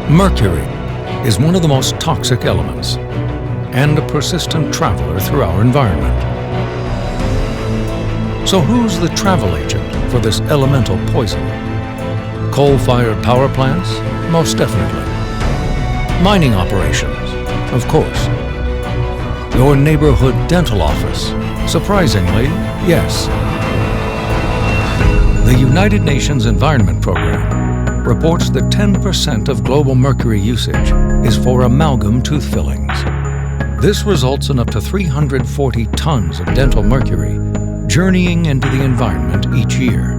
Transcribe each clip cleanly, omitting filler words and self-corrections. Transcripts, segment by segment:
Mercury is one of the most toxic elements and a persistent traveler through our environment. So who's the travel agent for this elemental poison? Coal-fired power plants? Most definitely. Mining operations? Of course. Your neighborhood dental office? Surprisingly, yes. The United Nations Environment Program reports that 10% of global mercury usage is for amalgam tooth fillings. This results in up to 340 tons of dental mercury journeying into the environment each year.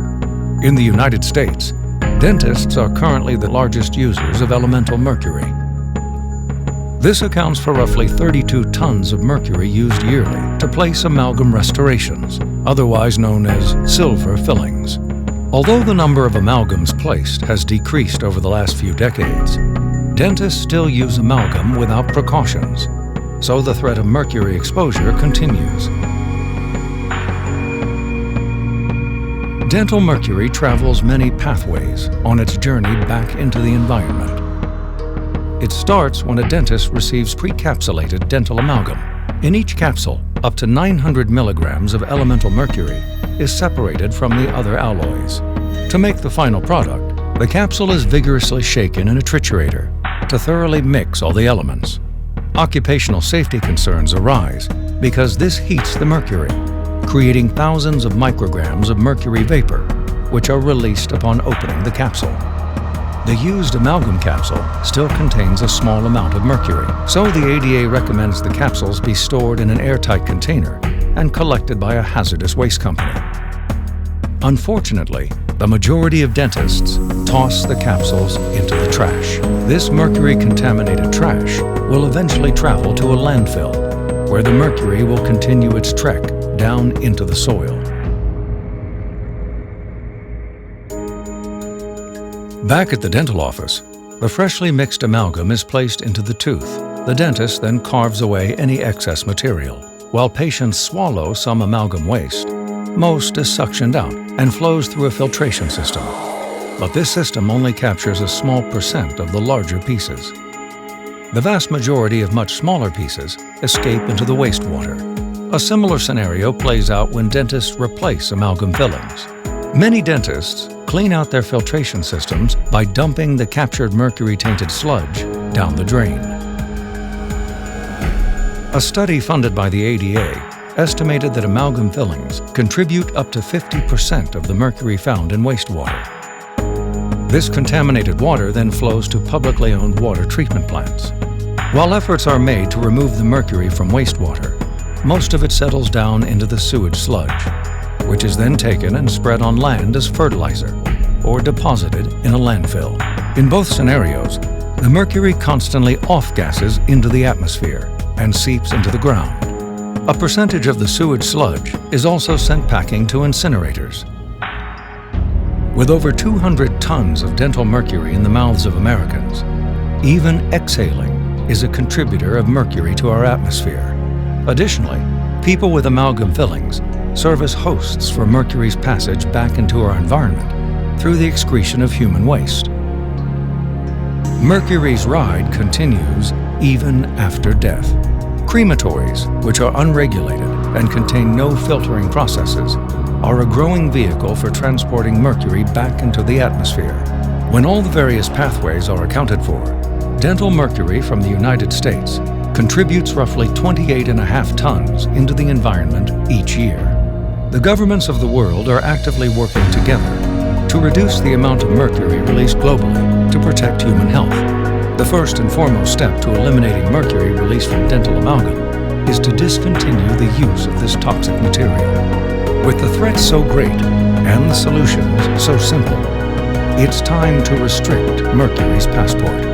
In the United States, dentists are currently the largest users of elemental mercury. This accounts for roughly 32 tons of mercury used yearly to place amalgam restorations, otherwise known as silver fillings. Although the number of amalgams placed has decreased over the last few decades, dentists still use amalgam without precautions, so the threat of mercury exposure continues. Dental mercury travels many pathways on its journey back into the environment. It starts when a dentist receives precapsulated dental amalgam. In each capsule, up to 900 milligrams of elemental mercury is separated from the other alloys. To make the final product, the capsule is vigorously shaken in a triturator to thoroughly mix all the elements. Occupational safety concerns arise because this heats the mercury, creating thousands of micrograms of mercury vapor, which are released upon opening the capsule. The used amalgam capsule still contains a small amount of mercury, so the ADA recommends the capsules be stored in an airtight container and collected by a hazardous waste company. Unfortunately, the majority of dentists toss the capsules into the trash. This mercury-contaminated trash will eventually travel to a landfill, where the mercury will continue its trek down into the soil. Back at the dental office, the freshly mixed amalgam is placed into the tooth. The dentist then carves away any excess material. While patients swallow some amalgam waste, most is suctioned out and flows through a filtration system. But this system only captures a small percent of the larger pieces. The vast majority of much smaller pieces escape into the wastewater. A similar scenario plays out when dentists replace amalgam fillings. Many dentists clean out their filtration systems by dumping the captured mercury-tainted sludge down the drain. A study funded by the ADA estimated that amalgam fillings contribute up to 50% of the mercury found in wastewater. This contaminated water then flows to publicly owned water treatment plants. While efforts are made to remove the mercury from wastewater, most of it settles down into the sewage sludge, which is then taken and spread on land as fertilizer or deposited in a landfill. In both scenarios, the mercury constantly off-gases into the atmosphere and seeps into the ground. A percentage of the sewage sludge is also sent packing to incinerators. With over 200 tons of dental mercury in the mouths of Americans, even exhaling is a contributor of mercury to our atmosphere. Additionally, people with amalgam fillings serve as hosts for mercury's passage back into our environment through the excretion of human waste. Mercury's ride continues even after death. Crematories, which are unregulated and contain no filtering processes, are a growing vehicle for transporting mercury back into the atmosphere. When all the various pathways are accounted for, dental mercury from the United States contributes roughly 28.5 tons into the environment each year. The governments of the world are actively working together to reduce the amount of mercury released globally to protect human health. The first and foremost step to eliminating mercury released from dental amalgam is to discontinue the use of this toxic material. With the threat so great and the solutions so simple, it's time to restrict mercury's passport.